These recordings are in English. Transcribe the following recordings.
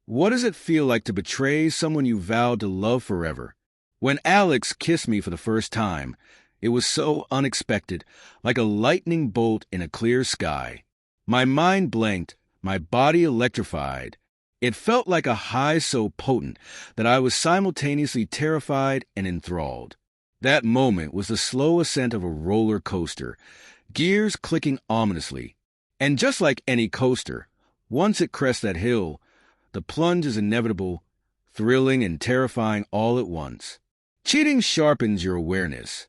What does it feel like to betray someone you vowed to love forever? When Alex kissed me for the first time, it was so unexpected, like a lightning bolt in a clear sky. My mind blanked, my body electrified. It felt like a high so potent that I was simultaneously terrified and enthralled. That moment was the slow ascent of a roller coaster, gears clicking ominously. And just like any coaster, once it crests that hill, the plunge is inevitable, thrilling and terrifying all at once. Cheating sharpens your awareness,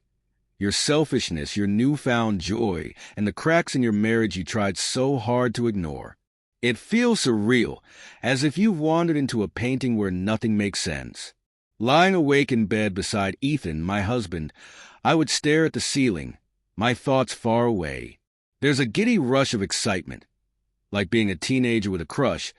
your selfishness, your newfound joy, and the cracks in your marriage you tried so hard to ignore. It feels surreal, as if you've wandered into a painting where nothing makes sense. Lying awake in bed beside Ethan, my husband, I would stare at the ceiling, my thoughts far away. There's a giddy rush of excitement, like being a teenager with a crush,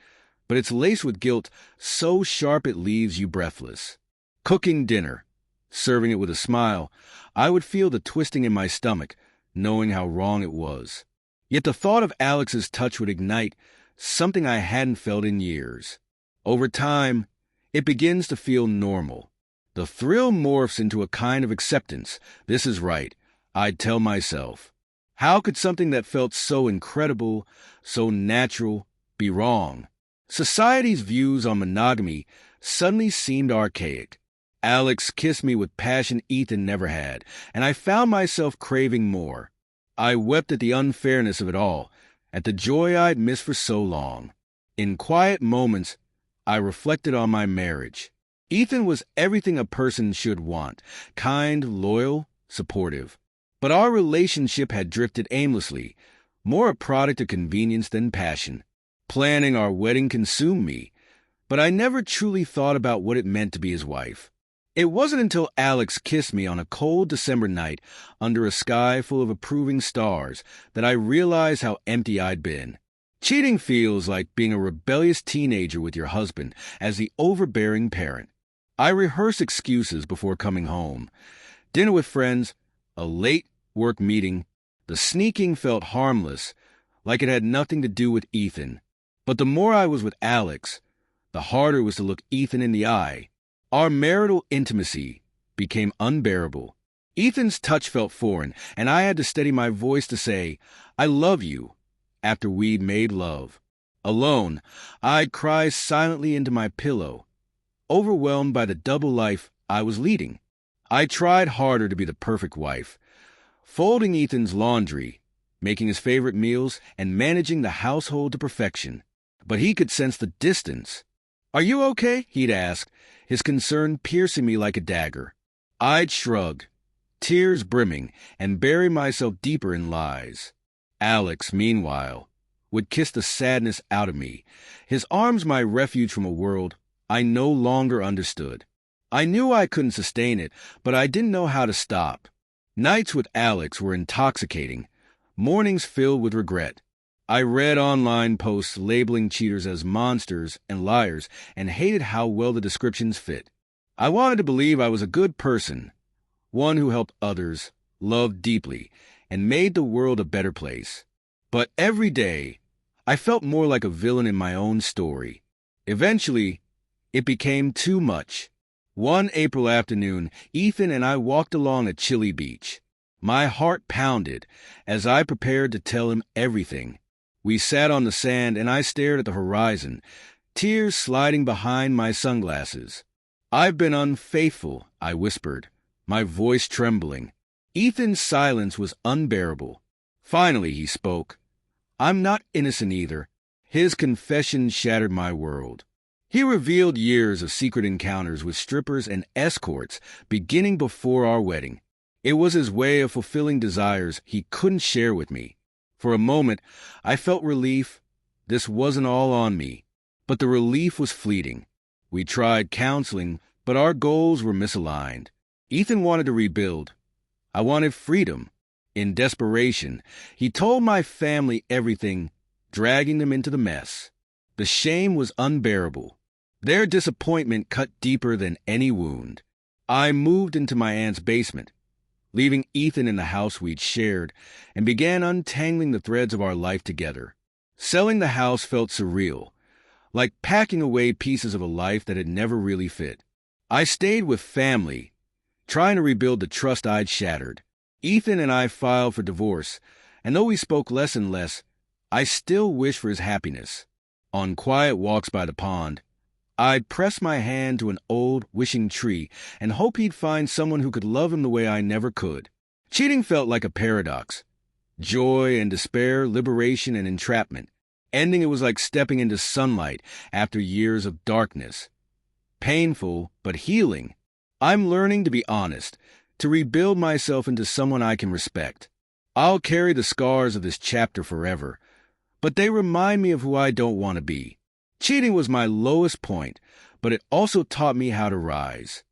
but it's laced with guilt so sharp it leaves you breathless. Cooking dinner, serving it with a smile, I would feel the twisting in my stomach, knowing how wrong it was. Yet the thought of Alex's touch would ignite something I hadn't felt in years. Over time, it begins to feel normal. The thrill morphs into a kind of acceptance. This is right, I'd tell myself. How could something that felt so incredible, so natural, be wrong? Society's views on monogamy suddenly seemed archaic. Alex kissed me with passion Ethan never had, and I found myself craving more. I wept at the unfairness of it all, at the joy I'd missed for so long. In quiet moments, I reflected on my marriage. Ethan was everything a person should want, kind, loyal, supportive. But our relationship had drifted aimlessly, more a product of convenience than passion. Planning our wedding consumed me, but I never truly thought about what it meant to be his wife. It wasn't until Alex kissed me on a cold December night under a sky full of approving stars that I realized how empty I'd been. Cheating feels like being a rebellious teenager with your husband as the overbearing parent. I rehearsed excuses before coming home. Dinner with friends, a late work meeting. The sneaking felt harmless, like it had nothing to do with Ethan. But the more I was with Alex, the harder it was to look Ethan in the eye. Our marital intimacy became unbearable. Ethan's touch felt foreign, and I had to steady my voice to say, "I love you," after we'd made love. Alone, I'd cry silently into my pillow, overwhelmed by the double life I was leading. I tried harder to be the perfect wife, folding Ethan's laundry, making his favorite meals, and managing the household to perfection. But he could sense the distance. "Are you okay?" he'd ask, his concern piercing me like a dagger. I'd shrug, tears brimming, and bury myself deeper in lies. Alex, meanwhile, would kiss the sadness out of me, his arms my refuge from a world I no longer understood. I knew I couldn't sustain it, but I didn't know how to stop. Nights with Alex were intoxicating, mornings filled with regret. I read online posts labeling cheaters as monsters and liars and hated how well the descriptions fit. I wanted to believe I was a good person, one who helped others, loved deeply, and made the world a better place. But every day, I felt more like a villain in my own story. Eventually, it became too much. One April afternoon, Ethan and I walked along a chilly beach. My heart pounded as I prepared to tell him everything. We sat on the sand and I stared at the horizon, tears sliding behind my sunglasses. "I've been unfaithful," I whispered, my voice trembling. Ethan's silence was unbearable. Finally, he spoke. "I'm not innocent either." His confession shattered my world. He revealed years of secret encounters with strippers and escorts beginning before our wedding. It was his way of fulfilling desires he couldn't share with me. For a moment, I felt relief. This wasn't all on me. But the relief was fleeting. We tried counseling, but our goals were misaligned. Ethan wanted to rebuild. I wanted freedom. In desperation, he told my family everything, dragging them into the mess. The shame was unbearable. Their disappointment cut deeper than any wound. I moved into my aunt's basement, leaving Ethan in the house we'd shared, and began untangling the threads of our life together. Selling the house felt surreal. like packing away pieces of a life that had never really fit. I stayed with family, trying to rebuild the trust I'd shattered. Ethan and I filed for divorce, and though we spoke less and less, I still wished for his happiness. On quiet walks by the pond, I'd press my hand to an old, wishing tree and hope he'd find someone who could love him the way I never could. Cheating felt like a paradox. Joy and despair, liberation and entrapment. Ending it was like stepping into sunlight after years of darkness. Painful, but healing. I'm learning to be honest, to rebuild myself into someone I can respect. I'll carry the scars of this chapter forever, but they remind me of who I don't want to be. Cheating was my lowest point, but it also taught me how to rise.